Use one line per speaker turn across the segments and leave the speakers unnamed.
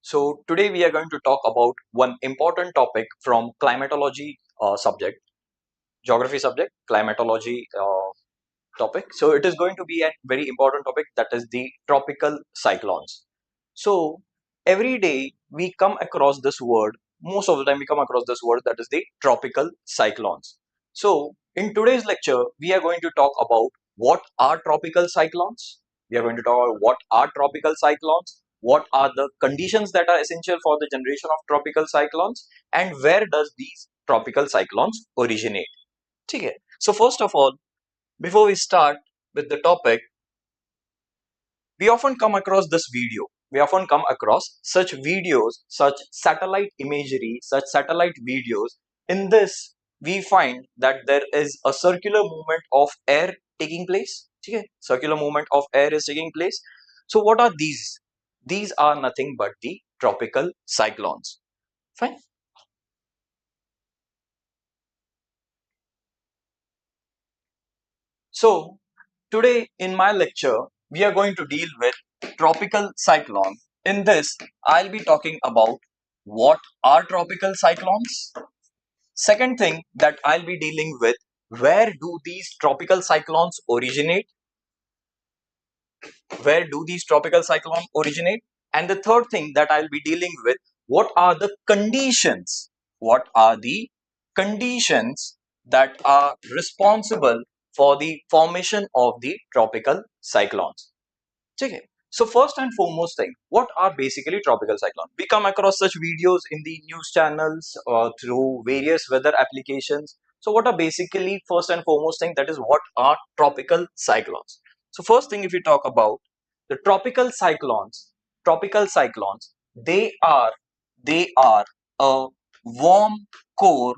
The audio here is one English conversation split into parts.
So today we are going to talk about one important topic from climatology subject, geography subject, climatology topic. So it is going to be a very important topic, that is the tropical cyclones. So every day we come across this word, most of the time we come across this word, that is the tropical cyclones. So in today's lecture, we are going to talk about what are tropical cyclones. We are going to talk about what are tropical cyclones, what are the conditions that are essential for the generation of tropical cyclones, and where does these tropical cyclones originate. Okay. So first of all, before we start with the topic, we often come across this video. We often come across such videos, such satellite imagery, such satellite videos. In this, we find that there is a circular movement of air taking place. Okay? Circular movement of air is taking place. So what are these? These are nothing but the tropical cyclones. Fine. So today in my lecture, we are going to deal with tropical cyclone. In this, I'll be talking about what are tropical cyclones. Second thing that I'll be dealing with, where do these tropical cyclones originate? Where do these tropical cyclones originate? And the third thing that I'll be dealing with, what are the conditions? What are the conditions that are responsible for the formation of the tropical cyclones? Okay. So first and foremost thing, what are basically tropical cyclones? We come across such videos in the news channels through various weather applications. So what are basically first and foremost thing, that is what are tropical cyclones? So first thing, if we talk about the tropical cyclones, they are a warm core,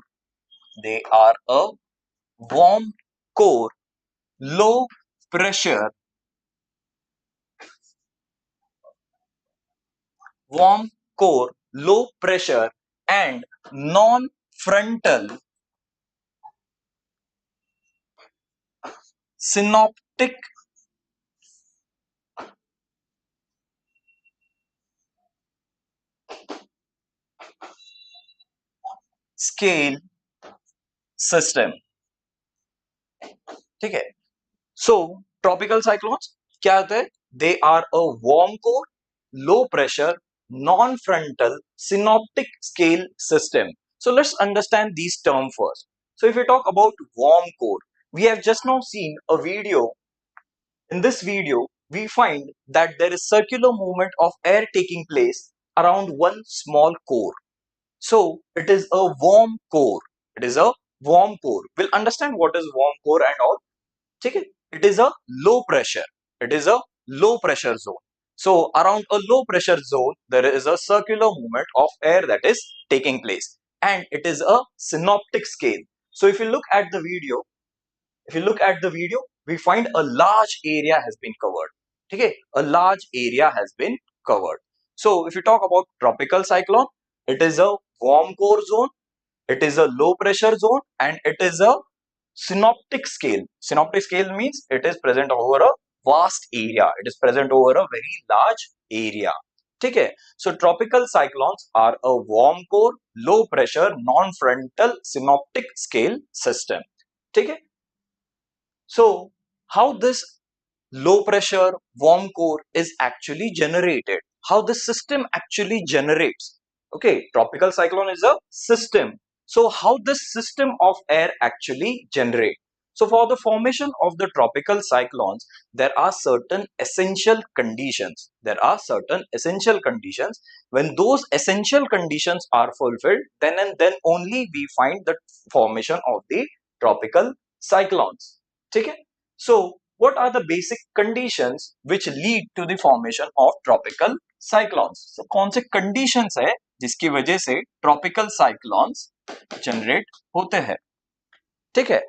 they are a warm core, low pressure, warm core, low pressure, and non-frontal synoptic scale system. ठीक है? So tropical cyclones क्या होते हैं? They are a warm core, low pressure, non-frontal synoptic scale system. So let's understand these terms first. So if we talk about warm core, we have just now seen a video. In this video, we find that there is circular movement of air taking place around one small core. So it is a warm core. It is a warm core. We'll understand what is warm core and all. Okay? It is a low pressure. It is a low pressure zone. So around a low pressure zone, there is a circular movement of air that is taking place. And it is a synoptic scale. So if you look at the video, we find a large area has been covered. Okay, a large area has been covered. So if you talk about tropical cyclone, it is a warm core zone, it is a low pressure zone, and it is a synoptic scale. Synoptic scale means it is present over a vast area. It is present over a very large area. Okay, so tropical cyclones are a warm core, low pressure, non-frontal synoptic scale system. Okay. So how this low pressure warm core is actually generated, how the system actually generates. Okay, tropical cyclone is a system. So how this system of air actually generate? So for the formation of the tropical cyclones, there are certain essential conditions. There are certain essential conditions. When those essential conditions are fulfilled, then and then only we find the formation of the tropical cyclones. Okay? So what are the basic conditions which lead to the formation of tropical cyclones? So कौन से conditions है जिसकी वजह से tropical cyclones generate होते हैं? ठीक है?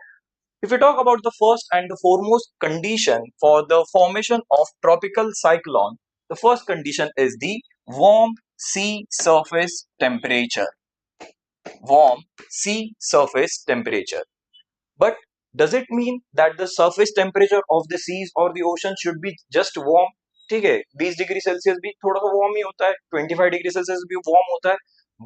If we talk about the first and the foremost condition for the formation of tropical cyclone, the first condition is the warm sea surface temperature. Warm sea surface temperature. But does it mean that the surface temperature of the seas or the ocean should be just warm? ठीक है, 20 degree Celsius भी थोड़ा सा warm ही होता है, 25 degree Celsius भी warm होता है,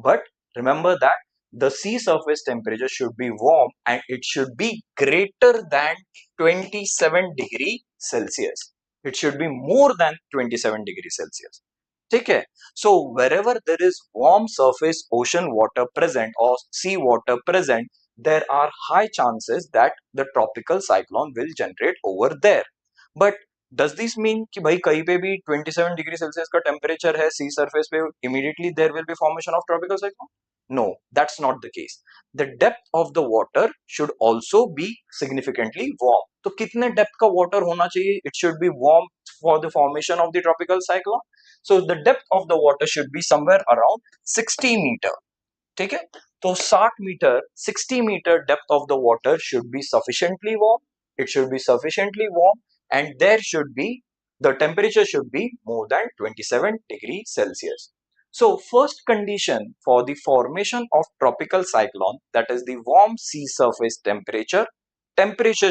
but remember that the sea surface temperature should be warm and it should be greater than 27 degree Celsius. It should be more than 27 degree Celsius. ठीक है, so wherever there is warm surface ocean water present or sea water present, there are high chances that the tropical cyclone will generate over there. But does this mean कि भाई कहीं पे भी 27 degree Celsius का temperature है सी surface पे, immediately there will be formation of tropical cyclone? No, that's not the case. The depth of the water should also be significantly warm. तो कितने डेप्थ का वाटर होना चाहिए? It should be warm for the formation of the tropical cyclone. So the depth of the water should be somewhere around 60 meter. ठीक है, तो 60 metre 60 metre depth of the water should be sufficiently warm, it should be sufficiently warm and there should be the temperature should be more than 27 degrees Celsius. So first condition for the formation of tropical cyclone, that is the warm sea surface temperature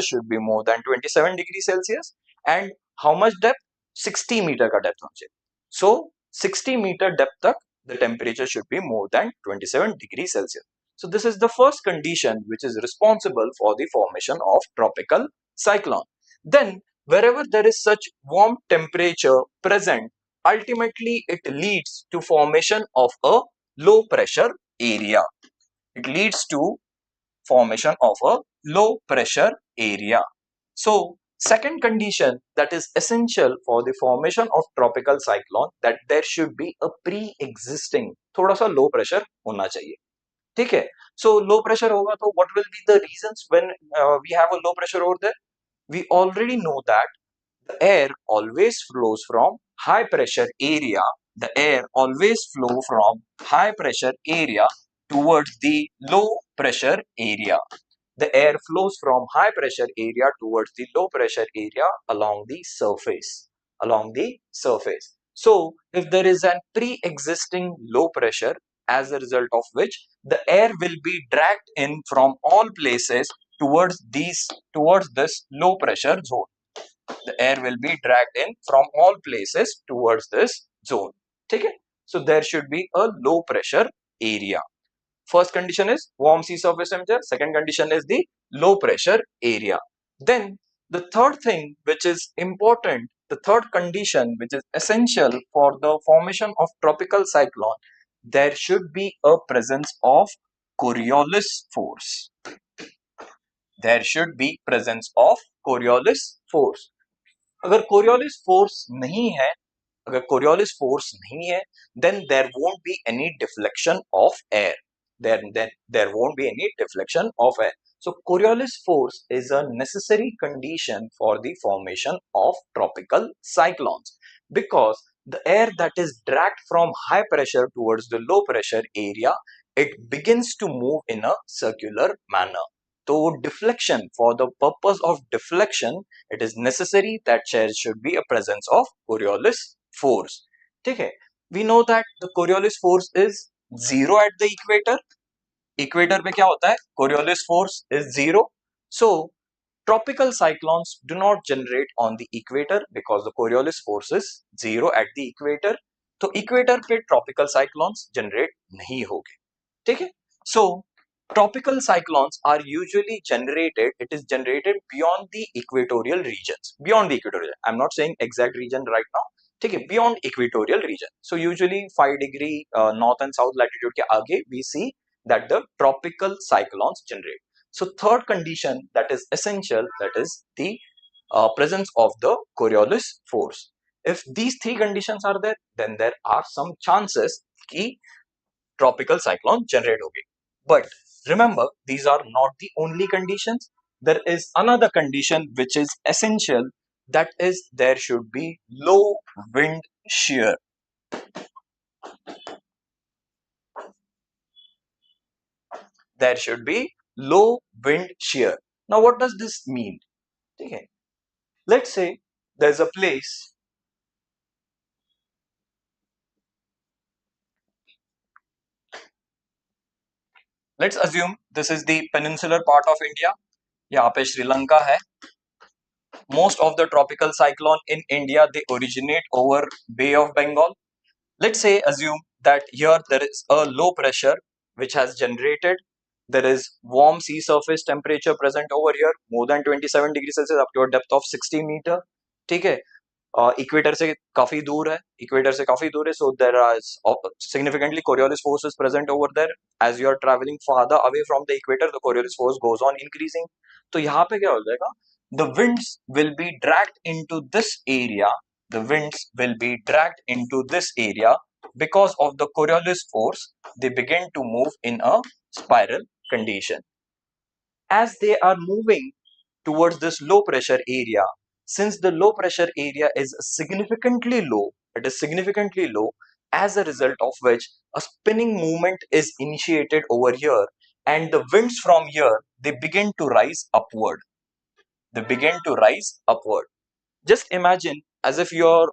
should be more than 27 degrees Celsius and how much depth? 60 meter का depth होना चाहिए. So 60 meter depth तक the temperature should be more than 27 degrees Celsius. So this is the first condition which is responsible for the formation of tropical cyclone. Then wherever there is such warm temperature present, ultimately it leads to formation of a low pressure area. It leads to formation of a low pressure area. So second condition that is essential for the formation of tropical cyclone, that there should be a pre-existing थोड़ा सा low pressure होना चाहिए. ठीक है, so low pressure होगा तो what will be the reasons when we have a low pressure over there? We already know that the air always flows from high pressure area. The air always flow from high pressure area towards the low pressure area. The air flows from high pressure area towards the low pressure area along the surface. Along the surface. So, if there is an pre-existing low pressure, as a result of which the air will be dragged in from all places towards this low pressure zone. The air will be dragged in from all places towards this zone. Okay? So there should be a low pressure area. First condition is warm sea surface temperature. Second condition is the low pressure area. Then the third thing which is important, the third condition which is essential for the formation of tropical cyclone, there should be a presence of Coriolis force. There should be presence of Coriolis force. अगर Coriolis force नहीं है, अगर Coriolis force नहीं है, then there won't be any deflection of air. Then there won't be any deflection of air. So Coriolis force is a necessary condition for the formation of tropical cyclones, because the air that is dragged from high pressure towards the low pressure area, it begins to move in a circular manner. So deflection, for the purpose of deflection, it is necessary that there should be a presence of Coriolis force. ठीक है, we know that the Coriolis force is zero at the equator. Equator पे क्या होता है? Coriolis force is zero. So tropical cyclones do not generate on the equator because the Coriolis force is zero at the equator. तो equator पे tropical cyclones generate नहीं होंगे. ठीक है? So tropical cyclones are usually generated, it is generated beyond the equatorial regions. Beyond the equatorial, I'm not saying exact region right now. ठीक है, beyond equatorial region. So usually 5 degree north and south latitude के आगे we see that the tropical cyclones generate. So third condition that is essential, that is the presence of the Coriolis force. If these three conditions are there, then there are some chances कि tropical cyclone generate होगी. But remember, these are not the only conditions. There is another condition which is essential, that is there should be low wind shear. There should be low wind shear. Now what does this mean? Okay. Let's say there's a place, let's assume this is the peninsular part of India. यहाँ पे श्रीलंका है. Most of the tropical cyclone in India, they originate over Bay of Bengal. Let's say assume that here there is a low pressure which has generated. There is warm sea surface temperature present over here, more than 27 degrees Celsius up to a depth of 60 meter. ठीक है, equator से काफी दूर है, equator से काफी दूर है, so there are significantly Coriolis forces present over there. As you are traveling farther away from the equator, the Coriolis force goes on increasing. तो यहाँ पे क्या हो जाएगा, the winds will be dragged into this area, the winds will be dragged into this area because of the Coriolis force. They begin to move in a spiral condition. As they are moving towards this low pressure area, since the low pressure area is significantly low, it is significantly low, as a result of which a spinning movement is initiated over here, and the winds from here, they begin to rise upward. They begin to rise upward. Just imagine as if you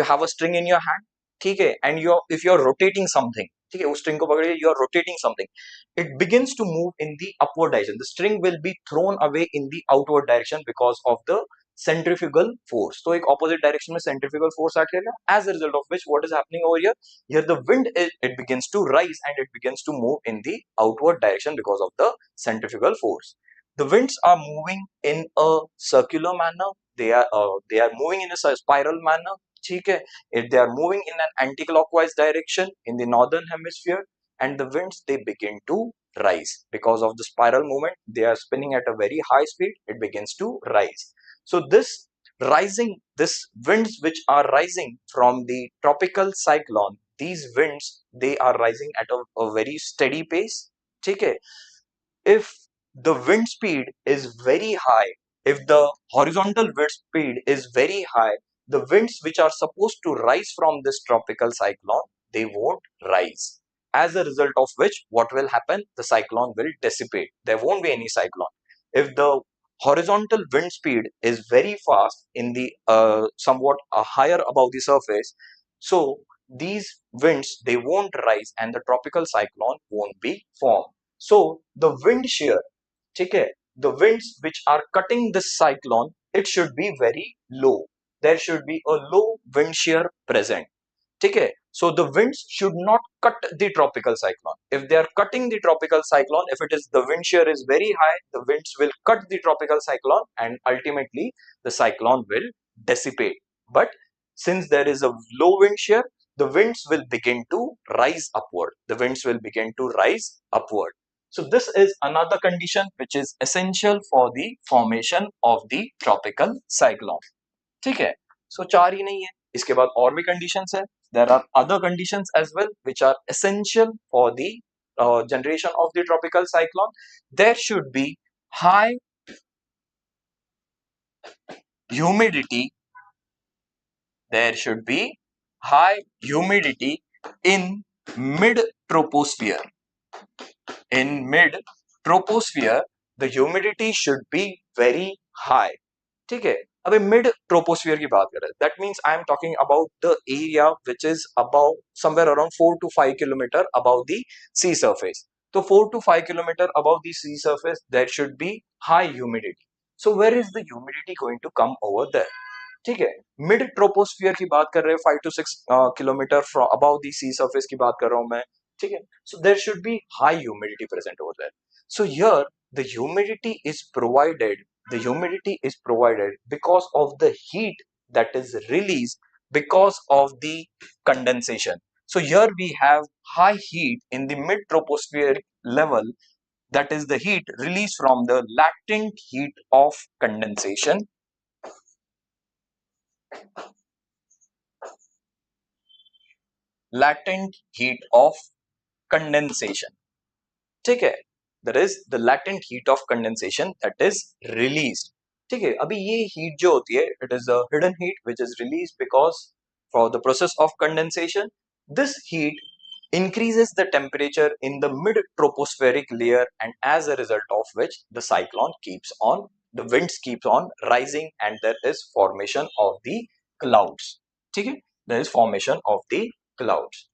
have a string in your hand, ठीक है, and if you're rotating something, ठीक है, उस string को पकड़िए, you are rotating something, it begins to move in the upward direction. The string will be thrown away in the outward direction because of the centrifugal force. तो एक opposite direction में centrifugal force act करेगा. As a result of which, what is happening over here? Here the wind it begins to rise and it begins to move in the outward direction because of the centrifugal force. The winds are moving in a circular manner. They are moving in a spiral manner. ठीक है, if they are moving in an anti-clockwise direction in the northern hemisphere, and the winds they begin to rise because of the spiral movement. They are spinning at a very high speed. It begins to rise. So this winds which are rising from the tropical cyclone, these winds they are rising at a very steady pace. ठीक है, if the wind speed is very high, if the horizontal wind speed is very high, the winds which are supposed to rise from this tropical cyclone, they won't rise. As a result of which, what will happen? The cyclone will dissipate. There won't be any cyclone. If the horizontal wind speed is very fast in the somewhat higher above the surface, so these winds they won't rise and the tropical cyclone won't be formed. So the wind shear, ठीक है, the winds which are cutting this cyclone, it should be very low. There should be a low wind shear present. ठीक है, so the winds should not cut the tropical cyclone. If they are cutting the tropical cyclone, if it is the wind shear is very high, the winds will cut the tropical cyclone and ultimately the cyclone will dissipate. But since there is a low wind shear, the winds will begin to rise upward. The winds will begin to rise upward. So this is another condition which is essential for the formation of the tropical cyclone. ठीक है, so चार ही नहीं है, इसके बाद और भी conditions है. There are other conditions as well which are essential for the generation of the tropical cyclone. There should be high humidity. There should be high humidity in mid-troposphere. In mid-troposphere, the humidity should be very high. ठीक है, अबे mid troposphere की बात कर रहे हैं, that means I am talking about the area which is above somewhere around 4 to 5 kilometre above the sea surface. तो 4 to 5 kilometre above the sea surface there should be high humidity. So where is the humidity going to come over there? ठीक है, mid troposphere की बात कर रहे हैं, 5 to 6 kilometre from above the sea surface की बात कर रहा हूं मैं. ठीक है, so there should be high humidity present over there. So here the humidity is provided, the humidity is provided because of the heat that is released because of the condensation. So here we have high heat in the mid tropospheric level, that is the heat released from the latent heat of condensation. Latent heat of condensation. ठीक है, there is the latent heat of condensation that is released. ठीक है, अभी ये heat जो होती है, it is a hidden heat which is released because for the process of condensation. This heat increases the temperature in the mid tropospheric layer, and as a result of which the cyclone keeps on, the winds keeps on rising, and there is formation of the clouds. ठीक है, there is formation of the clouds.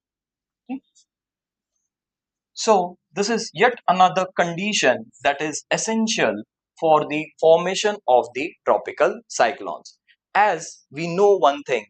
So this is yet another condition that is essential for the formation of the tropical cyclones. As we know one thing,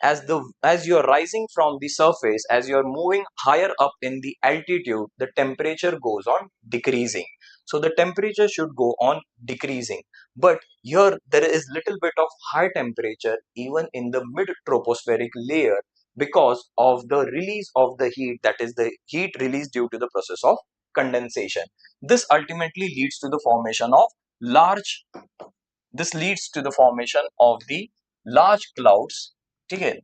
as you're rising from the surface, as you're moving higher up in the altitude, the temperature goes on decreasing. So the temperature should go on decreasing. But here there is little bit of high temperature even in the mid tropospheric layer because of the release of the heat, that is the heat released due to the process of condensation. This ultimately leads to the formation of large this leads to the formation of the large clouds. Okay?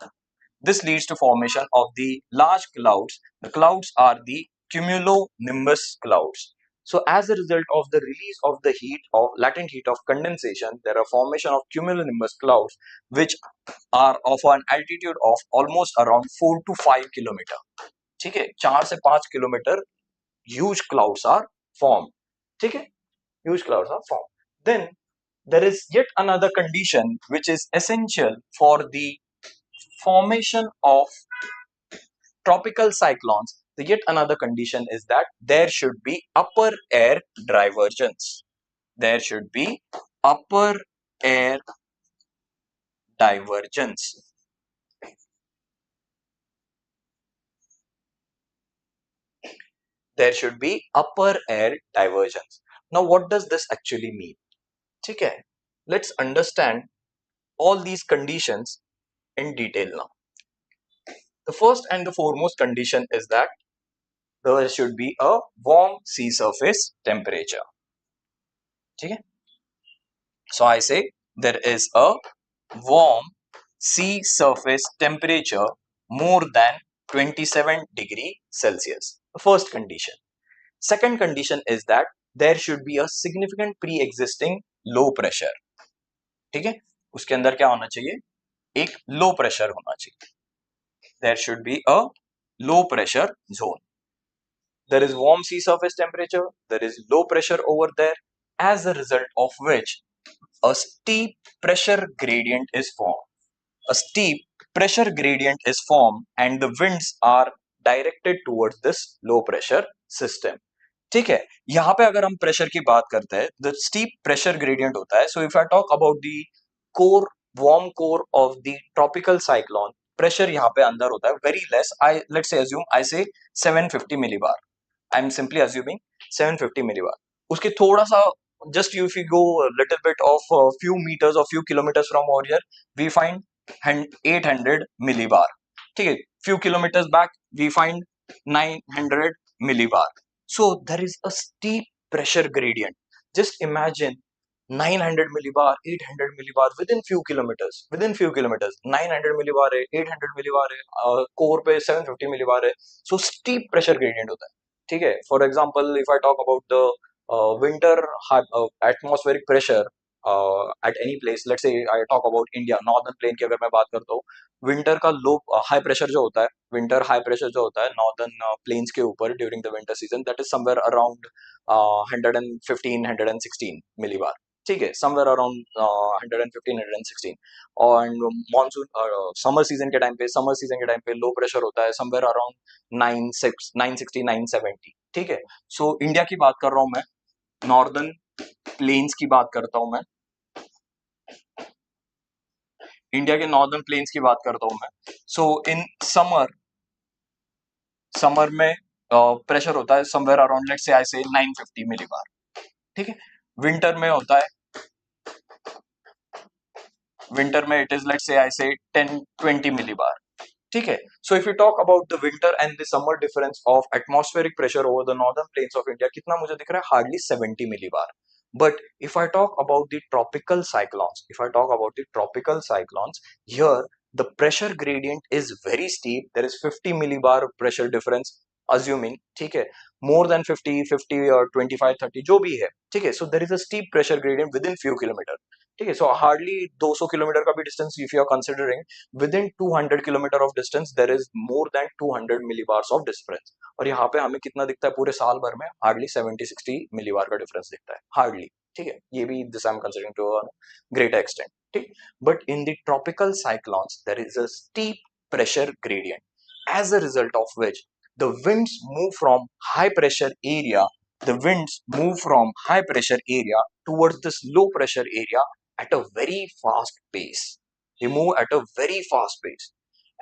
This leads to formation of the large clouds. The clouds are the cumulonimbus clouds. So as a result of the release of the heat of latent heat of condensation, there are formation of cumulonimbus clouds which are of an altitude of almost around 4 to 5 kilometer. ठीक है, 4 से 5 kilometre huge clouds are formed. ठीक है, huge clouds are formed. Then there is yet another condition which is essential for the formation of tropical cyclones. The yet another condition is that there should be upper air divergence. There should be upper air divergence. There should be upper air divergence. Now, what does this actually mean? Okay, let's understand all these conditions in detail now. The first and the foremost condition is that there should be a warm sea surface temperature. Okay? So I say there is a warm sea surface temperature more than 27 °C. The first condition. Second condition is that there should be a significant pre-existing low pressure. ठीक है, उसके अंदर क्या होना चाहिए, एक low pressure होना चाहिए. There should be a low pressure zone. There is warm sea surface temperature, there is low pressure over there, as a result of which a steep pressure gradient is formed. A steep pressure gradient is formed and the winds are directed towards this low pressure system. ठीक है, यहाँ पे अगर हम pressure की बात करते हैं, the steep pressure gradient होता है. So if I talk about the core, warm core of the tropical cyclone, pressure यहाँ पे अंदर होता है very less. Let's say assume I say 750 millibar. I'm simply assuming 750 millibar. उसके थोड़ा सा just if you go a little bit of a few meters or few kilometers from over here, we find 800 millibar. ठीक है, few kilometers back we find 900 millibar. So there is a steep pressure gradient. Just imagine 900 millibar, 800 millibar within few kilometers. 900 millibar है, 800 millibar है, core पे 750 millibar है. So steep pressure gradient होता है. ठीक है, for example, if I talk about the winter atmospheric pressure at any place, let's say I talk about India, northern plain की अगर मैं बात करता हूँ, विंटर का लो हाई प्रेशर जो होता है, विंटर हाई प्रेशर जो होता है नॉर्दर्न प्लेन्स के ऊपर during the winter season, that is somewhere around 115 116 millibar. ठीक है, समवेयर अराउंड 115 116. और मॉनसून समर सीजन के टाइम पे लो प्रेशर होता है समवेयर अराउंड 960 970. ठीक है, सो इंडिया की बात कर रहा हूं मैं, नॉर्दर्न प्लेन्स की बात करता हूं मैं, इंडिया के नॉर्दर्न प्लेन्स की बात करता हूं मैं. सो इन समर में प्रेशर होता है समवेयर अराउंड लेट्स से आई से 950 मिलीबार. ठीक है, विंटर में होता है, विंटर में इट इज लेट्स से आई से 10-20 मिलीबार. ठीक है, so if you talk about the winter and the summer difference of atmospheric pressure over the northern plains of India, कितना मुझे दिख रहा है, hardly 70 millibar. But if I talk about the tropical cyclones, here the pressure gradient is very steep. There is 50 millibar pressure difference, assuming, ठीक है, more than 50 or 25 30 जो भी है. ठीक है, so there is a steep pressure gradient within few kilometer. ठीक है, so hardly 200 kilometre का भी distance if you are considering, within 200 kilometre of distance there is more than 200 millibars of difference. और यहाँ पे हमें कितना दिखता है पूरे साल भर में, हार्डली 70-60 मिलीबार का डिफरेंस दिखता है, हार्डली. ठीक है, ये भी this I am considering to a greater extent. ठीक, but in the tropical cyclones there is a steep pressure gradient, as a result of which the winds move from high pressure area the winds move from high pressure area towards this low pressure area at a very fast pace. They move at a very fast pace.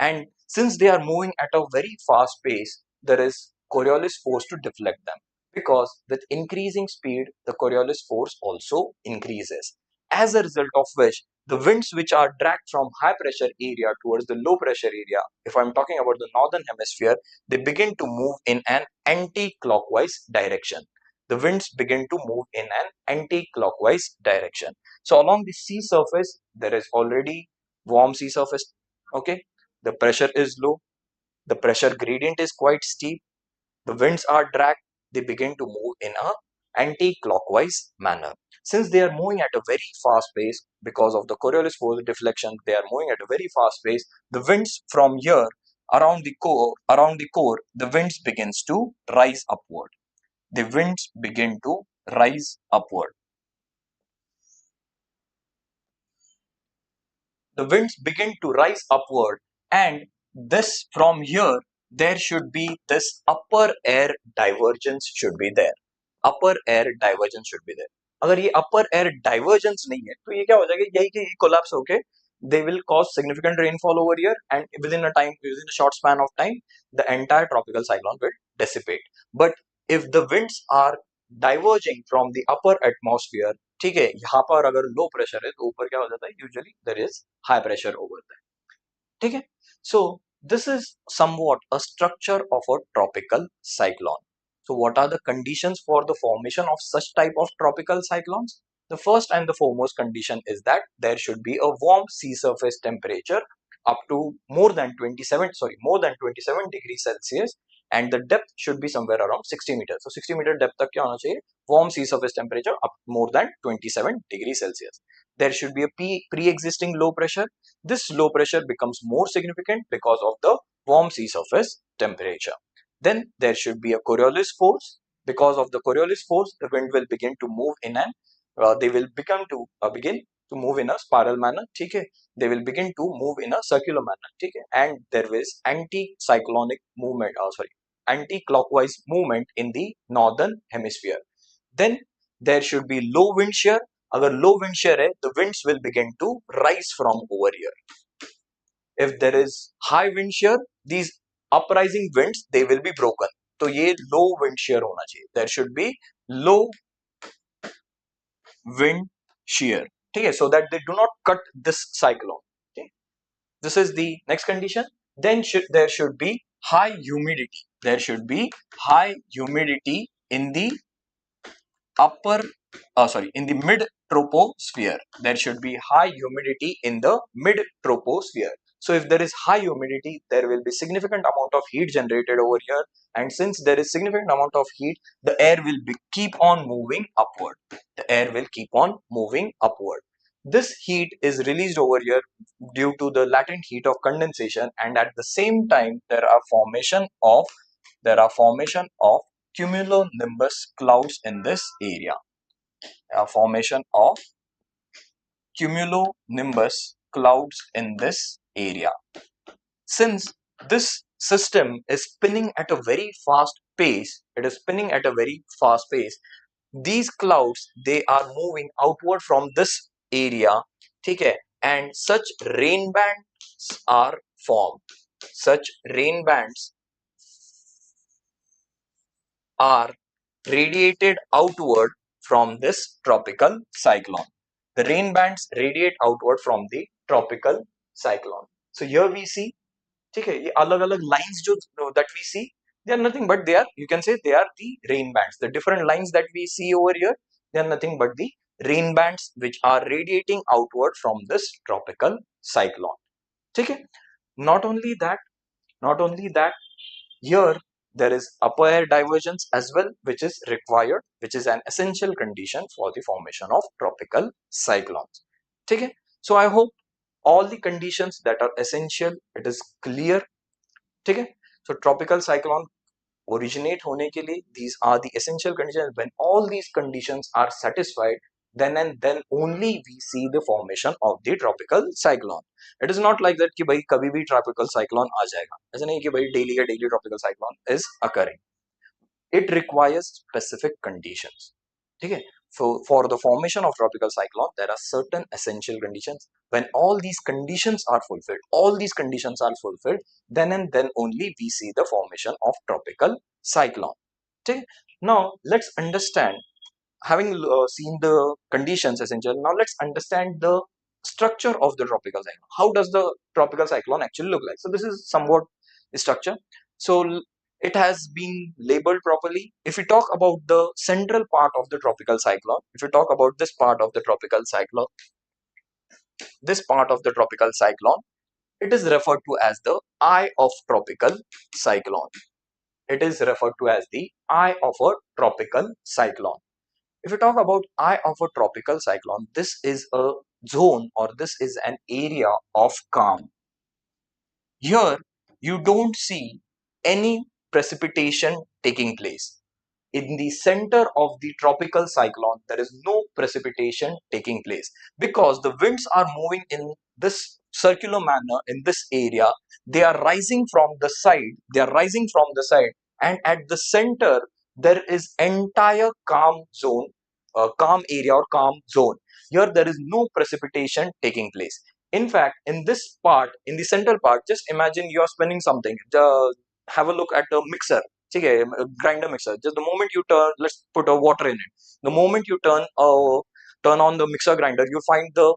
And since they are moving at a very fast pace, there is Coriolis force to deflect them. Because with increasing speed, the Coriolis force also increases. As a result of which, the winds which are dragged from high pressure area towards the low pressure area, if I'm talking about the northern hemisphere, they begin to move in an anti-clockwise direction. The winds begin to move in an anti-clockwise direction. So along the sea surface, there is already warm sea surface. Okay, the pressure is low, the pressure gradient is quite steep, the winds are dragged, they begin to move in a anti-clockwise manner. Since they are moving at a very fast pace, because of the Coriolis force deflection, they are moving at a very fast pace. The winds from here around the core, the winds begins to rise upward. The winds begin to rise upward. The winds begin to rise upward, and this from here there should be this upper air divergence should be there. Upper air divergence should be there. अगर ये upper air divergence नहीं है तो ये क्या हो जाएगा, यही कि collapse होके they will cause significant rainfall over here, and within a short span of time the entire tropical cyclone will dissipate. But if the winds are diverging from the upper atmosphere, ठीक है, यहाँ पर अगर low pressure है तो ऊपर क्या हो जाता है, usually there is high pressure over that. ठीक है. So this is somewhat a structure of a tropical cyclone. So what are the conditions for the formation of such type of tropical cyclones? The first and the foremost condition is that there should be a warm sea surface temperature up to more than 27 degrees Celsius, and the depth should be somewhere around 60 meters. So 60 meter depth तक क्या होना चाहिए? Warm sea surface temperature up more than 27 degrees Celsius. There should be a pre-existing low pressure. This low pressure becomes more significant because of the warm sea surface temperature. Then there should be a Coriolis force. Because of the Coriolis force, the wind will begin to move in an they will begin to move in a spiral manner. ठीक है? They will begin to move in a circular manner. ठीक है? And there is anti-cyclonic movement. Anti-clockwise movement in the northern hemisphere. Then there should be low wind shear. अगर low wind shear है, the winds will begin to rise from over here. If there is high wind shear, these uprising winds they will be broken. तो ये low wind shear होना चाहिए. There should be low wind shear. ठीक है, so that they do not cut this cyclone. Okay, this is the next condition. Then there should be high humidity. There should be high humidity in the in the mid troposphere. There should be high humidity in the mid troposphere. So if there is high humidity, there will be significant amount of heat generated over here, and since there is significant amount of heat, the air will keep on moving upward. The air will keep on moving upward. This heat is released over here due to the latent heat of condensation, and at the same time there are formation of cumulonimbus clouds in this area. Formation of cumulonimbus clouds in this area. Since this system is spinning at a very fast pace, these clouds they are moving outward from this area, okay, and such rain bands are formed. Such rain bands are radiated outward from this tropical cyclone. The rain bands radiate outward from the tropical cyclone. So here we see, ठीक है, ये अलग-अलग lines जो that we see, they are nothing but you can say they are the rain bands. The different lines that we see over here, they are nothing but the rain bands which are radiating outward from this tropical cyclone. ठीक है? Not only that, here there is upper air divergence as well, which is required, which is an essential condition for the formation of tropical cyclones. Okay, so I hope all the conditions that are essential, it is clear. Okay, so tropical cyclone originate होने के लिए, these are the essential conditions. When all these conditions are satisfied, then and then only we see the formation of the tropical cyclone. It is not like that कि भाई कभी भी tropical cyclone आ जाएगा. ऐसा नहीं कि भाई daily tropical cyclone is occurring. it requires specific conditions. Okay, so for the formation of tropical cyclone, there are certain essential conditions. When all these conditions are fulfilled, then and then only we see the formation of tropical cyclone. Okay, now let's understand, having seen the conditions essential, now let's understand the structure of the tropical cyclone. How does the tropical cyclone actually look like? So this is somewhat the structure. So it has been labeled properly. If we talk about the central part of the tropical cyclone, if we talk about this part of the tropical cyclone, it is referred to as the eye of tropical cyclone. It is referred to as the eye of a tropical cyclone. If we talk about eye of a tropical cyclone, this is a zone, or this is an area of calm. Here, you don't see any precipitation taking place. In the center of the tropical cyclone, there is no precipitation taking place because the winds are moving in this circular manner in this area. They are rising from the side, and at the center there is entire calm zone, calm area or calm zone. Here there is no precipitation taking place. In fact, in this part, in the central part, just imagine you are spinning something. Have a look at a mixer. Okay, a grinder mixer. Just the moment you turn, let's put a water in it. The moment you turn on the mixer grinder, you find the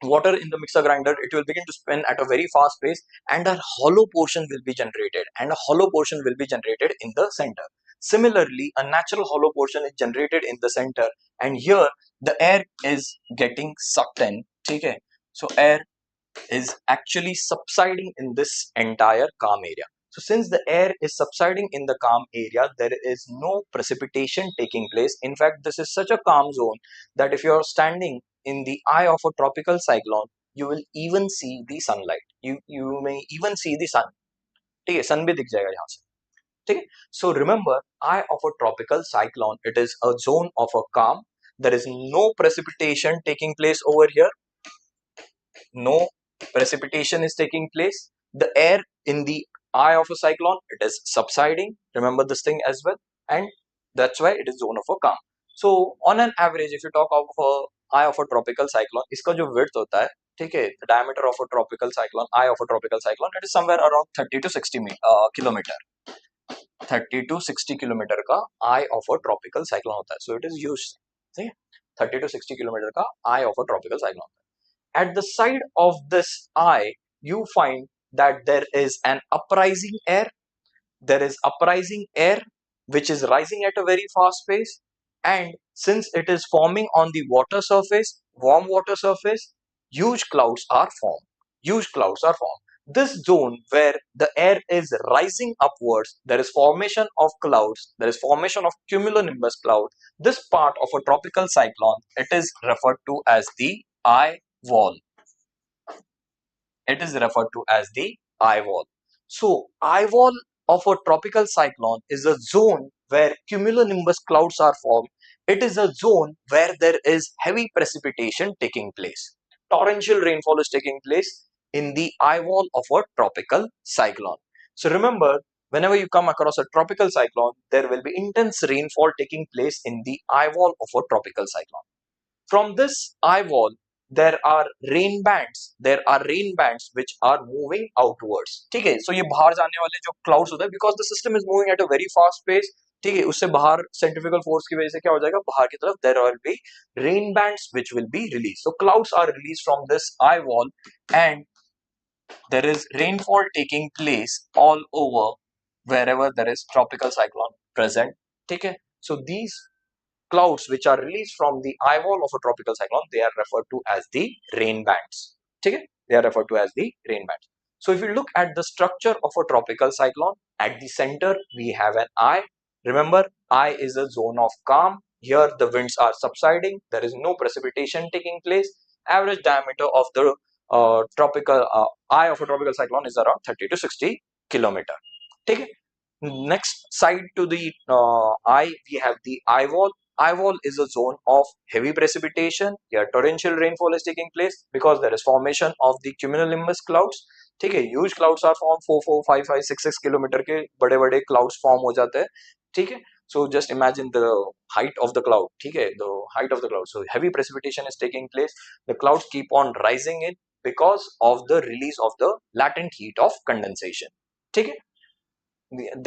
water in the mixer grinder. It will begin to spin at a very fast pace, and a hollow portion will be generated, in the center. Similarly, a natural hollow portion is generated in the center, and here the air is getting sucked in. Okay, so air is actually subsiding in this entire calm area. So since the air is subsiding in the calm area, there is no precipitation taking place. In fact, this is such a calm zone that if you are standing in the eye of a tropical cyclone, you will even see the sunlight. You may even see the sun. ठीक है, sun भी दिख जाएगा यहाँ से. ठीक है? So remember, eye of a tropical cyclone, it is a zone of a calm. There is no precipitation taking place over here. No precipitation is taking place. The air in the eye of a cyclone, it is subsiding. Remember this thing as well, and that's why it is zone of a calm. So on an average, if you talk of a eye of a tropical cyclone, इसका जो width होता है, ठीक है, the diameter of a tropical cyclone, eye of a tropical cyclone, it is somewhere around 30 to 60 kilometer. 30 to 60 kilometre का eye of a tropical cyclone होता है. So it is huge. ठीक है, 30 to 60 किलोमीटर का eye of a tropical cyclone. At the side of this eye, you find that there is an uprising air. There is uprising air which is rising at a very fast pace, and since it is forming on the water surface, warm water surface, huge clouds are formed. This zone where the air is rising upwards, there is formation of clouds, there is formation of cumulonimbus cloud. This part of a tropical cyclone, it is referred to as the eye wall. It is referred to as the eye wall. So eye wall of a tropical cyclone is a zone where cumulonimbus clouds are formed. It is a zone where there is heavy precipitation taking place. Torrential rainfall is taking place in the eye wall of a tropical cyclone. So remember, whenever you come across a tropical cyclone, there will be intense rainfall taking place in the eye wall of a tropical cyclone. From this eye wall, there are rain bands which are moving outwards. ठीक है, so ये बाहर जाने वाले जो clouds होते हैं, because the system is moving at a very fast pace, ठीक है, उससे बाहर centrifugal force की वजह से क्या हो जाएगा, बाहर की तरफ there will be rain bands which will be released. So clouds are released from this eye wall, and there is rainfall taking place all over wherever there is tropical cyclone present. ठीक है, so these clouds which are released from the eye wall of a tropical cyclone, they are referred to as the rain bands. Okay? They are referred to as the rain bands. So if you look at the structure of a tropical cyclone, at the center we have an eye. Remember, eye is a zone of calm. Here the winds are subsiding. There is no precipitation taking place. Average diameter of the tropical eye of a tropical cyclone is around 30 to 60 kilometer. Okay? Next side to the eye, we have the eye wall. Eye wall is a zone of heavy precipitation. Here torrential rainfall is taking place because there is formation of the cumulonimbus clouds. ठीक है, huge clouds are formed, 4, 4, 5, 5, 6, 6 kilometre के बड़े बड़े clouds form हो जाते हैं. ठीक है, So just imagine the height of the cloud. Okay, the height of the cloud. So heavy precipitation is taking place. The clouds keep on rising in because of the release of the latent heat of condensation. Okay.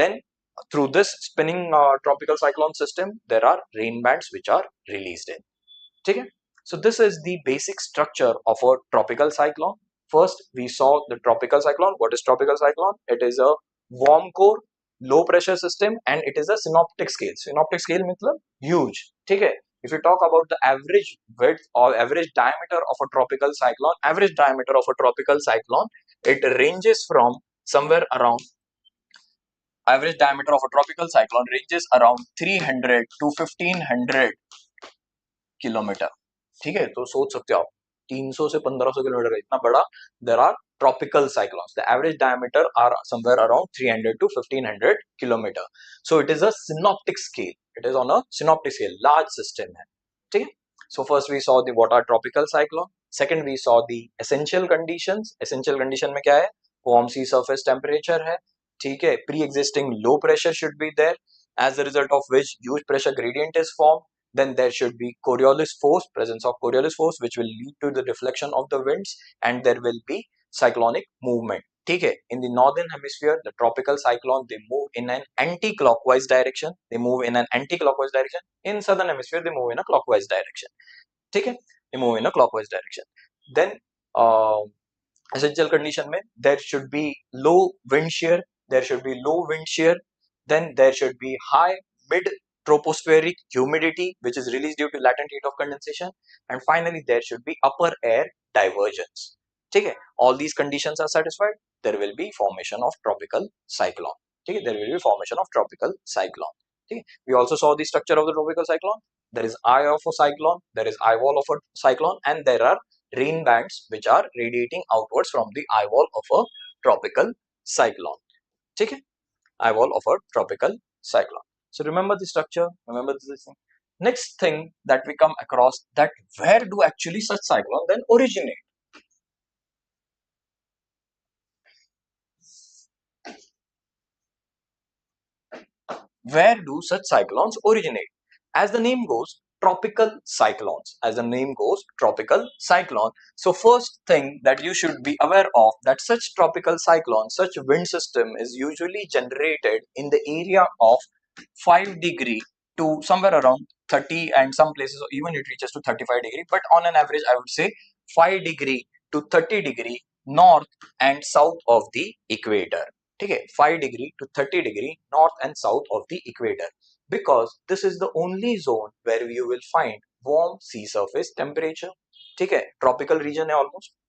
Then through this spinning tropical cyclone system, there are rain bands which are released in. Okay. So this is the basic structure of a tropical cyclone. First, we saw the tropical cyclone. What is tropical cyclone? It is a warm core, low pressure system, and it is a synoptic scale. Synoptic scale means huge. Okay. If you talk about the average width or average diameter of a tropical cyclone, it ranges from somewhere around average diameter of a tropical cyclone ranges around 300 to 1500 kilometre. ठीक है, तो सोच सकते हो आप 300 से 1500 kilometre इतना बड़ा there are tropical cyclones. The average diameter are somewhere around 300 to 1500 kilometer. So it is a synoptic scale. It is on a synoptic scale, large system है. ठीक है. So first we saw the what are tropical cyclone. Second we saw the essential conditions. Essential condition में क्या है? Warm sea surface temperature है. ठीक है. Pre-existing low pressure should be there, as a result of which huge pressure gradient is formed. Then there should be Coriolis force, presence of Coriolis force, which will lead to the deflection of the winds, and there will be cyclonic movement. Okay, in the northern hemisphere, the tropical cyclone, they move in an anti-clockwise direction. In southern hemisphere, they move in a clockwise direction. Okay, they move in a clockwise direction. Then essential condition mein, there should be low wind shear. Then there should be high mid tropospheric humidity, which is released due to latent heat of condensation, and finally there should be upper air divergence. Okay, all these conditions are satisfied, there will be formation of tropical cyclone. Okay, there will be formation of tropical cyclone. Okay, we also saw the structure of the tropical cyclone. There is eye of a cyclone, there is eye wall of a cyclone, and there are rain bands which are radiating outwards from the eye wall of a tropical cyclone. Okay, eye wall of a tropical cyclone. So remember the structure, remember this thing. Next thing that we come across, that where do actually such cyclones then originate? Where do such cyclones originate? As the name goes, tropical cyclones. As the name goes, tropical cyclone. So first thing that you should be aware of, that such tropical cyclone, such wind system is usually generated in the area of 5 degree to somewhere around 30, and some places even it reaches to 35 degree, but on an average I would say 5 degree to 30 degree north and south of the equator. Okay, 5 degree to 30 degree north and south of the equator, because this is the only zone where you will find warm sea surface temperature. Okay, tropical region है,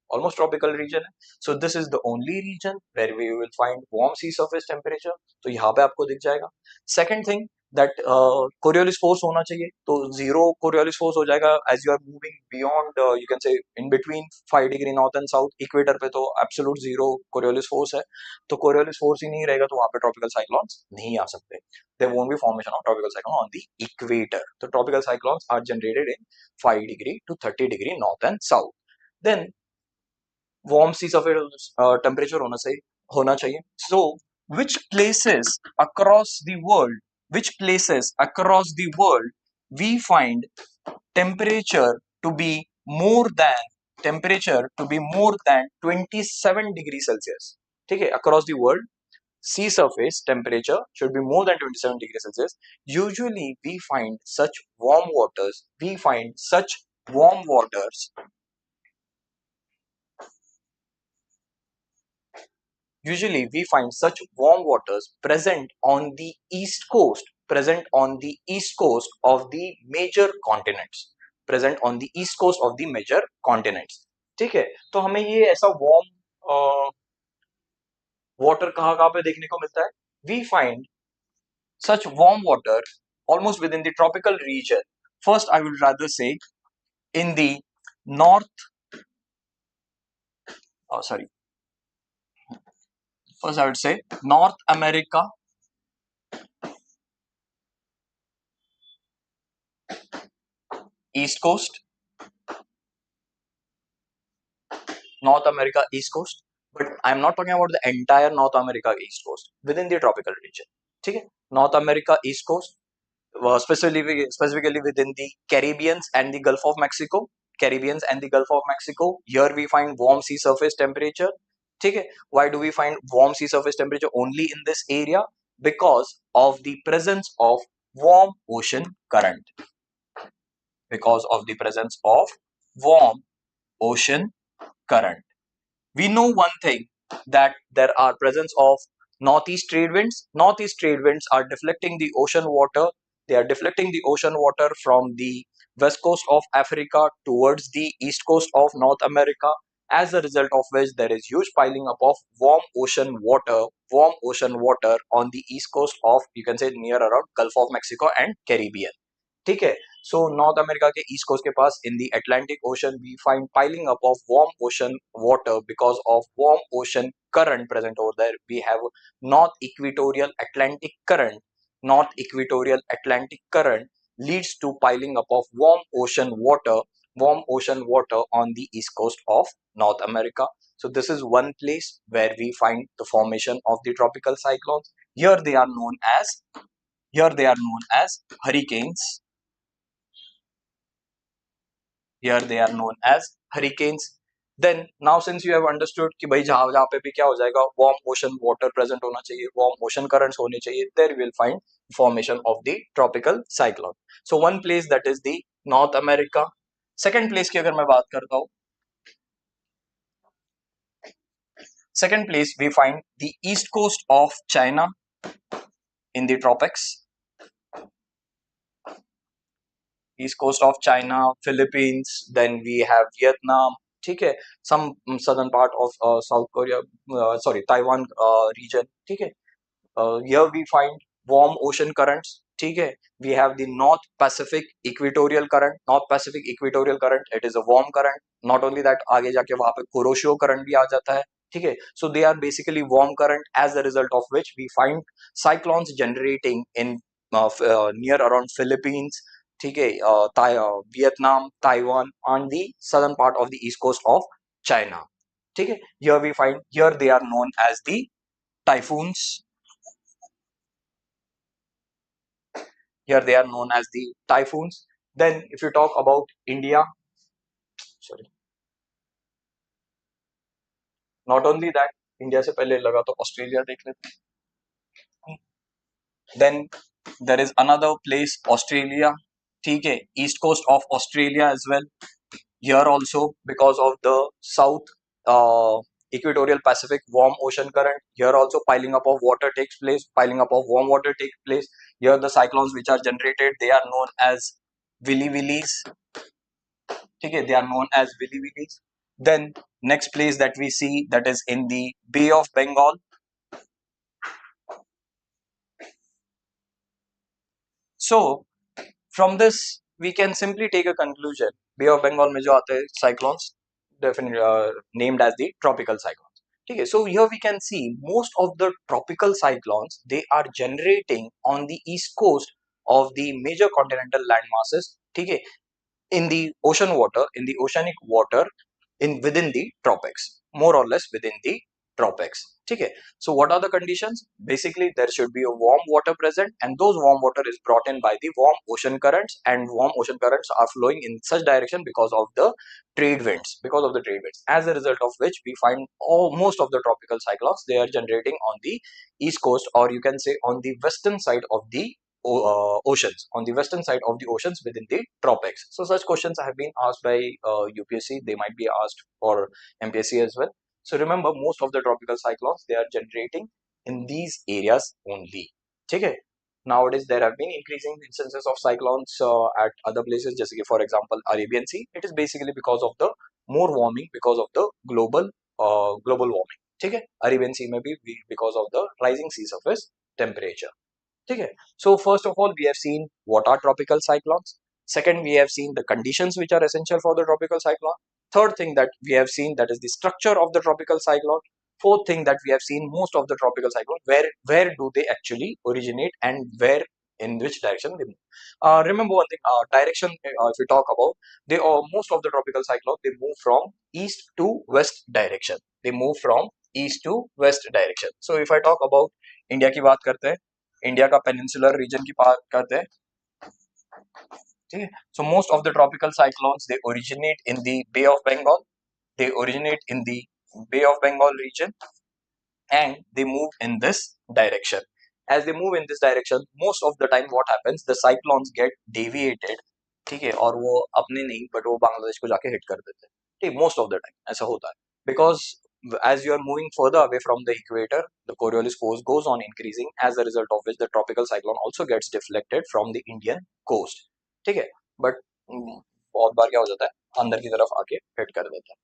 almost tropical region है. So this is the only region where we will find warm sea surface temperature. तो यहाँ पे आपको दिख जाएगा. Second thing, that Coriolis force होना चाहिए, तो zero Coriolis force हो जाएगा as you are moving beyond, you can say in between 5 degree north and south equator पे, तो absolute zero Coriolis force है. तो Coriolis force ही नहीं रहेगा तो वहाँ पे tropical cyclones नहीं आ सकते. There won't be formation of tropical cyclone on the equator. So tropical cyclones are generated in 5 degree to 30 degree north and south. Then warm sea surface temperature होना चाहिए. So which places across the world we find temperature to be more than 27 degrees Celsius. ठीक है, across the world sea surface temperature should be more than 27 degrees Celsius. Usually we find such warm waters present on the east coast of the major continents. ठीक है, तो हमें ये ऐसा warm water कहाँ कहाँ पे देखने को मिलता है? We find such warm water almost within the tropical region. First, I would rather say in the North America, East Coast, but I'm not talking about the entire North America East Coast, within the tropical region. ठीक है, North America East Coast, specifically within the Caribbean and the Gulf of Mexico. Caribbean and the Gulf of Mexico. Here we find warm sea surface temperature. Okay. Why do we find warm sea surface temperature only in this area? Because of the presence of warm ocean current. Because of the presence of warm ocean current. We know one thing, that there are presence of northeast trade winds. Northeast trade winds are deflecting the ocean water. They are deflecting the ocean water from the west coast of Africa towards the east coast of North America, as a result of which there is huge piling up of warm ocean water on the east coast of, you can say, near around Gulf of Mexico and Caribbean. ठीक है. So North America के east coast के पास in the Atlantic Ocean we find piling up of warm ocean water because of warm ocean current present over there. We have North Equatorial Atlantic current. North Equatorial Atlantic current leads to piling up of warm ocean water on the east coast of North America. So this is one place where we find the formation of the tropical cyclones. Here they are known as hurricanes. Here they are known as hurricanes. Then now since you have understood कि भाई जहाँ जहाँ पे भी क्या हो जाएगा, warm ocean water present होना चाहिए, warm ocean currents होने चाहिए, there you will find formation of the tropical cyclone. So one place that is the North America. Second place की अगर मैं बात करता हूँ, second place we find the east coast of China in the tropics. East coast of China, Philippines, then we have Vietnam, ठीक है, some southern part of South Korea, Taiwan region, ठीक है. Here we find warm ocean currents, ठीक है. We have the North Pacific Equatorial current. North Pacific Equatorial current, it is a warm current. Not only that, आगे जाके वहाँ पे Kuroshio current भी आ जाता है, ठीक है. So they are basically warm current, as a result of which we find cyclones generating in near around Philippines, ठीक है, Vietnam, Taiwan, on the southern part of the east coast of China, ठीक है. Here they are known as the typhoons. Here they are known as the typhoons. Then if you talk about India, sorry, not only that, India से पहले लगा तो Australia देख लेते हैं. Then there is another place, Australia, ठीक है, east coast of Australia as well. Here also, because of the south equatorial Pacific warm ocean current, here also piling up of water takes place, piling up of warm water takes place. Here the cyclones which are generated, they are known as Willy Willies. Okay, they are known as Willy Willies. Then next place that we see, that is in the Bay of Bengal. So from this we can simply take a conclusion. Bay of Bengal में जो आते हैं cyclones, definitely named as the tropical cyclones. Okay, so here we can see most of the tropical cyclones, they are generating on the east coast of the major continental land masses, okay, in the ocean water, in the oceanic water, in within the tropics, more or less within the tropics. Okay. So what are the conditions? Basically, there should be a warm water present, and those warm water is brought in by the warm ocean currents, and warm ocean currents are flowing in such direction because of the trade winds. Because of the trade winds, as a result of which we find most of the tropical cyclones, they are generating on the east coast, or you can say on the western side of the oceans, on the western side of the oceans within the tropics. So such questions have been asked by UPSC. They might be asked for MPSC as well. So remember, most of the tropical cyclones, they are generating in these areas only. Okay. Nowadays there have been increasing instances of cyclones at other places, just like for example Arabian Sea. It is basically because of the more warming, because of the global warming. Okay. Arabian Sea may be because of the rising sea surface temperature. Okay. So first of all, we have seen what are tropical cyclones. Second, we have seen the conditions which are essential for the tropical cyclone. Third thing that we have seen, that is the structure of the tropical cyclone. Fourth thing that we have seen, most of the tropical cyclones, where do they actually originate, and where, in which direction they move. Remember one thing, direction, if we talk about, most of the tropical cyclones, they move from east to west direction. They move from east to west direction. So if I talk about India की बात करते हैं, India का peninsular reason की बात करते हैं, ठीक है. So most of the tropical cyclones, they originate in the Bay of Bengal. They originate in the Bay of Bengal region, and they move in this direction. As they move in this direction, most of the time what happens, the cyclones get deviated. ठीक है, और वो अपने नहीं but वो बांग्लादेश को जाके hit कर देते हैं. ठीक, मोस्ट ऑफ द टाइम ऐसा होता है, because as you are moving further away from the equator, the Coriolis force goes on increasing, as a result of which the tropical cyclone also gets deflected from the Indian coast. ठीक है, but बहुत बार क्या हो जाता है, अंदर की तरफ आके हिट कर देता है.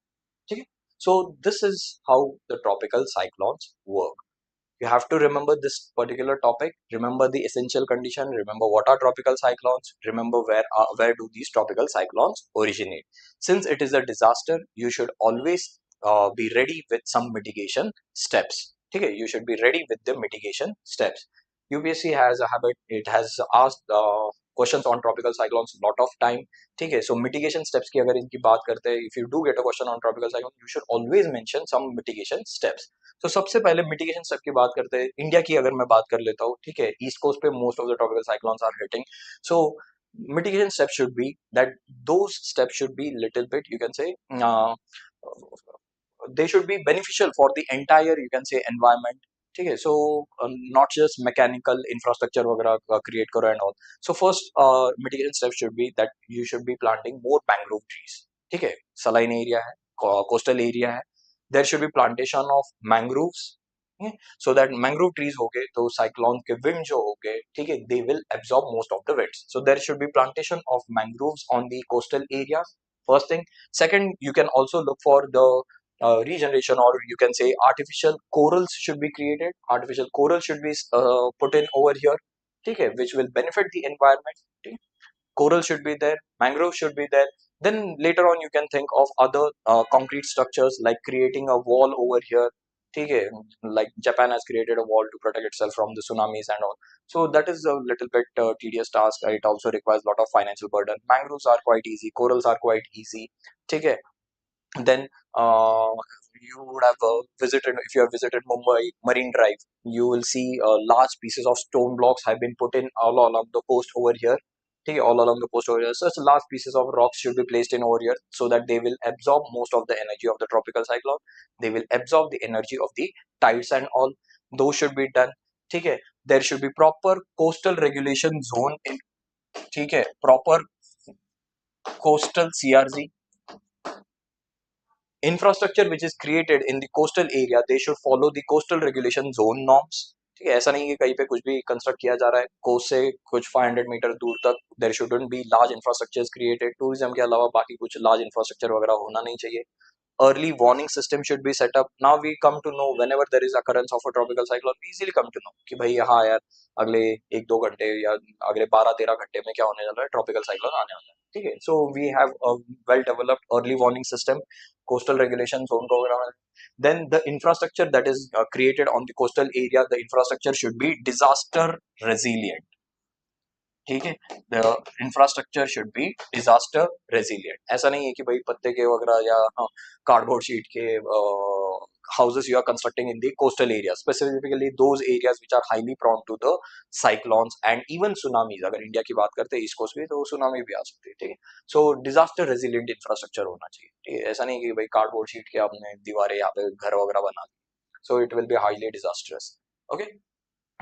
ठीक है. So this is how the tropical cyclones work. You have to remember this particular topic, remember the essential condition, remember what are tropical cyclones, remember where do these tropical cyclones originate. Since it is a disaster, you should always be ready with some mitigation steps. Okay, you should be ready with the mitigation steps. UPSC has a habit, it has asked questions on tropical cyclones lot of time. ठीक है, so mitigation steps की अगर इनकी बात करते हैं, if you do get a question on tropical cyclone, you should always mention some mitigation steps. तो सबसे पहले मिटिगेशन स्टेप की बात करते हैं. इंडिया की अगर मैं बात कर लेता हूँ, ठीक है, ईस्ट कोस्ट पे most of the tropical cyclones are hitting. So mitigation steps should be that those steps should be little bit, you can say, they should be beneficial for the entire, you can say, environment. ठीक है, so not just mechanical infrastructure वगैरह create करो and all. So first mitigation step should be that you should be planting more mangrove trees. ठीक है, saline area है, coastal area है, there should be plantation of mangroves. So that mangrove trees हो गए तो cyclone के wind जो हो गए, ठीक है, they will absorb most of the winds. So there should be plantation of mangroves on the coastal areas. First thing. Second, you can also look for the regeneration, or you can say artificial corals should be created. Artificial coral should be put in over here, okay, which will benefit the environment. Okay? Coral should be there, mangrove should be there. Then later on you can think of other concrete structures like creating a wall over here. Okay, like Japan has created a wall to protect itself from the tsunamis and all. So that is a little bit tedious task. It also requires a lot of financial burden. Mangroves are quite easy, corals are quite easy. Okay, then you would have visited, if you have visited Mumbai Marine Drive, you will see large pieces of stone blocks have been put in all along the coast over here. Okay, all along the coast over here. Such large pieces of rocks should be placed in over here so that they will absorb most of the energy of the tropical cyclone. They will absorb the energy of the tides and all. Those should be done. Okay, there should be proper coastal regulation zone in. Okay, proper coastal CRZ infrastructure which is created in the coastal area. They should follow the coastal regulation zone norms. ठीक है, ऐसा नहीं कि कहीं पे कुछ भी construct किया जा रहा है कोस्ट से कुछ 500 मीटर दूर तक. There shouldn't be large infrastructures created. Tourism के अलावा बाकी कुछ लार्ज इंफ्रास्ट्रक्चर वगैरह होना नहीं चाहिए. Early warning system should be set up. Now we come to know whenever there is occurrence of a tropical cyclone, we easily come to know कि भाई हाँ यार अगले 1-2 घंटे या अगले 12-13 घंटे में क्या होने वाला है, ट्रॉपिकल साइक्लोन आने वाला है. ठीक है, so we have a well developed early warning system, coastal regulation zone program. Then the infrastructure that is created on the coastal area, the infrastructure should be disaster resilient. ठीक है, the infrastructure should be disaster resilient. ऐसा नहीं है कि भाई पत्ते के वगैरह या कार्डबोर्ड शीट के houses you are constructing in the coastal areas, specifically those areas which are highly prone to the cyclones and even tsunamis. अगर इंडिया की बात करते हैं ईस्ट कोस्ट में तो सुनामी भी आ सकती है. ठीक है, सो डिजास्टर रेजिलियंट इंफ्रास्ट्रक्चर होना चाहिए. ठीक है, ऐसा नहीं कि भाई कार्डबोर्ड शीट के आपने दीवारें यहाँ पे घर वगैरह बना दी, so it will be highly disastrous. Okay,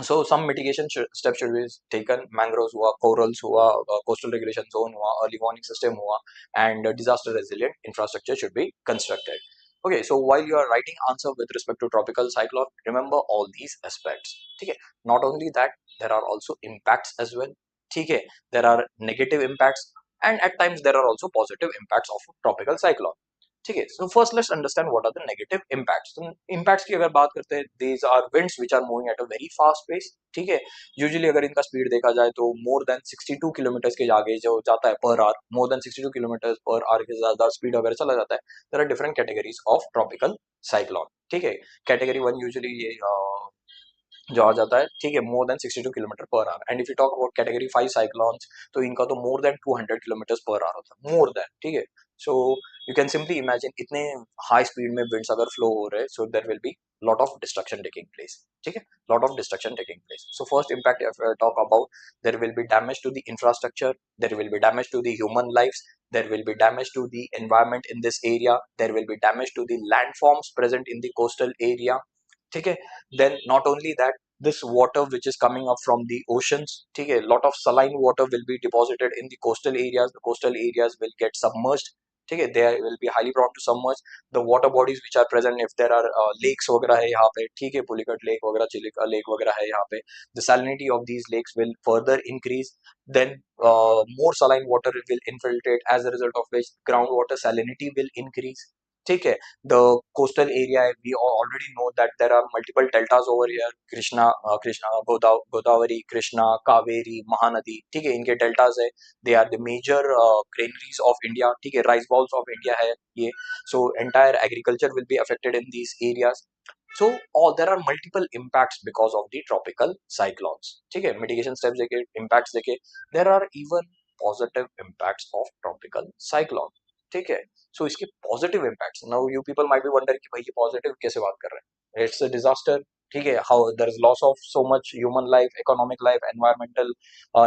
so some mitigation steps should be taken. Mangroves हुआ, corals हुआ, coastal regulation zone हुआ, early warning system हुआ, and disaster resilient infrastructure should be constructed. Okay, so while you are writing answer with respect to tropical cyclone, remember all these aspects. ठीक है, not only that, there are also impacts as well. ठीक है, there are negative impacts, and at times there are also positive impacts of tropical cyclone. ठीक है, so first let's understand what are the negative impacts. तो impacts की अगर बात करते हैं, these are winds which are moving at a very fast pace. ठीक है, यूजुअली अगर इनका स्पीड देखा जाए तो मोर देन 62 किलोमीटर के आगे जो जाता है per hour, more than 62 kilometre per hour के ज्यादा स्पीड अगर चला जाता है, there are different categories of tropical cyclone. ठीक है, कैटेगरी 1 यूजुअली ये जो आ जाता है, ठीक है, more than 62 kilometre per hour. And if you talk about category 5 cyclones, तो इनका तो more than 200 kilometre per hour होता है, मोर देन. ठीक है, so you can simply imagine इतने हाई स्पीड में विंड्स अगर फ्लो हो रहे हैं, so there will be lot of destruction taking place. ठीक है, lot of destruction taking place. So first impact, if I talk about, there will be damage to the infrastructure, there will be damage to the human lives, there will be damage to the environment in this area, there will be damage to the landforms present in the coastal area. ठीक है, then not only that, this water which is coming up from the oceans, ठीक है, lot of saline water will be deposited in the coastal areas, the coastal areas will get submerged. ठीक है, they will be highly prone to submerge. The water bodies which are present, if there are lakes वगैरह है यहाँ पे, ठीक है, Pulicat lake वगैरह, Chilika lake वगैरह है यहाँ पे, the salinity of these lakes will further increase. Then more saline water will infiltrate, as a result of which groundwater salinity will increase. ठीक है, the coastal area, we already know that there are multiple deltas over here, Godavari, Krishna, Kaveri, Mahanadi, ठीक है, इनके deltas है, they are the major granaries of India, ठीक है, rice bowls of India है ये. So entire agriculture will be affected in these areas. So there are multiple impacts because of the tropical cyclones. ठीक है, mitigation steps देखे, impacts देखे, there are even positive impacts of tropical cyclone. ठीक है, so इसके positive impacts. Now you people might be wondering कि भाई ये positive कैसे बात कर रहे हैं? It's a disaster. ठीक है, how there is loss of so much human life, economic life, environmental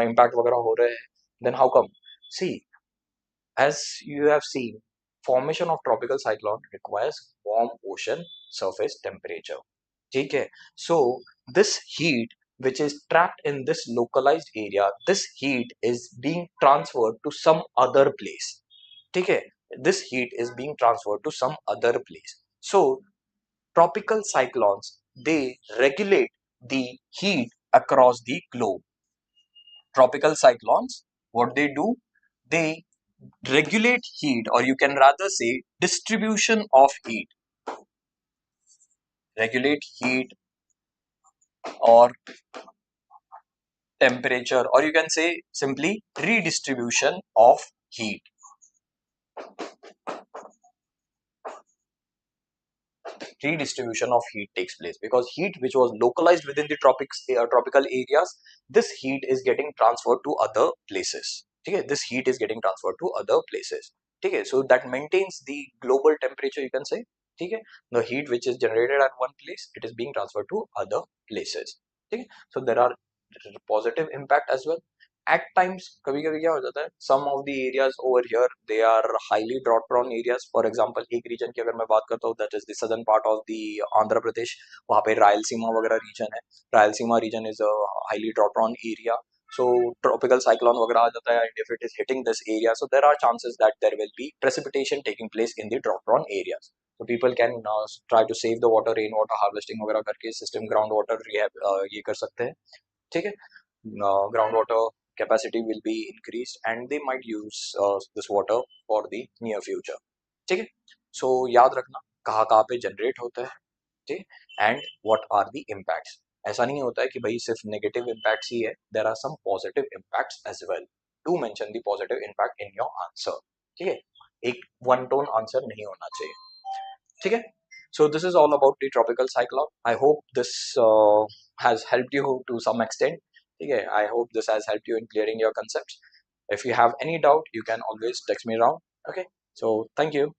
impact वगैरह हो रहे हैं. Then how come? See, as you have seen, formation of tropical cyclone requires warm ocean surface temperature. ठीक है, so this heat which is trapped in this localized area, this heat is being transferred to some other place. ठीक है, this heat is being transferred to some other place. So tropical cyclones, they regulate the heat across the globe. Tropical cyclones, what they do, they regulate heat, or you can rather say distribution of heat. Regulate heat or temperature, or you can say simply redistribution of heat. Redistribution of heat takes place because heat which was localized within the tropical areas, this heat is getting transferred to other places. Okay, this heat is getting transferred to other places. Okay, so that maintains the global temperature, you can say. Okay, the heat which is generated at one place, it is being transferred to other places. Okay, so there are positive impact as well. At times कभी कभी क्या हो जाता है, some of the areas over here, they are highly drought prone areas. For example, एक region की अगर मैं बात करता हूँ, that is the southern part of the Andhra Pradesh, वहाँ पे रायलसीमा वगैरह region है. Rayalaseema region is a highly drought prone area. So tropical cyclone वगैरह आ जाता है, and if it is hitting this area, so there are chances that there will be precipitation taking place in the drought prone areas. So people can try to save the water, rain water harvesting वगैरह करके system ground water rehab ये कर सकते हैं. ठीक है, groundwater capacity will be increased and they might use this water for the near future. ठीक है, so याद रखना कहाँ कहाँ पे जनरेट होता है, ठीक, and what are the impacts. ऐसा नहीं होता है कि भाई सिर्फ नेगेटिव इम्पैक्ट्स ही है, there are some positive impacts as well. Do mention the positive impact in your answer. ठीक है, एक वन टोन आंसर नहीं होना चाहिए. ठीक है, so this is all about the tropical cyclone. I hope this has helped you to some extent. Okay, I hope this has helped you in clearing your concepts. If you have any doubt, you can always text me around. Okay, so thank you.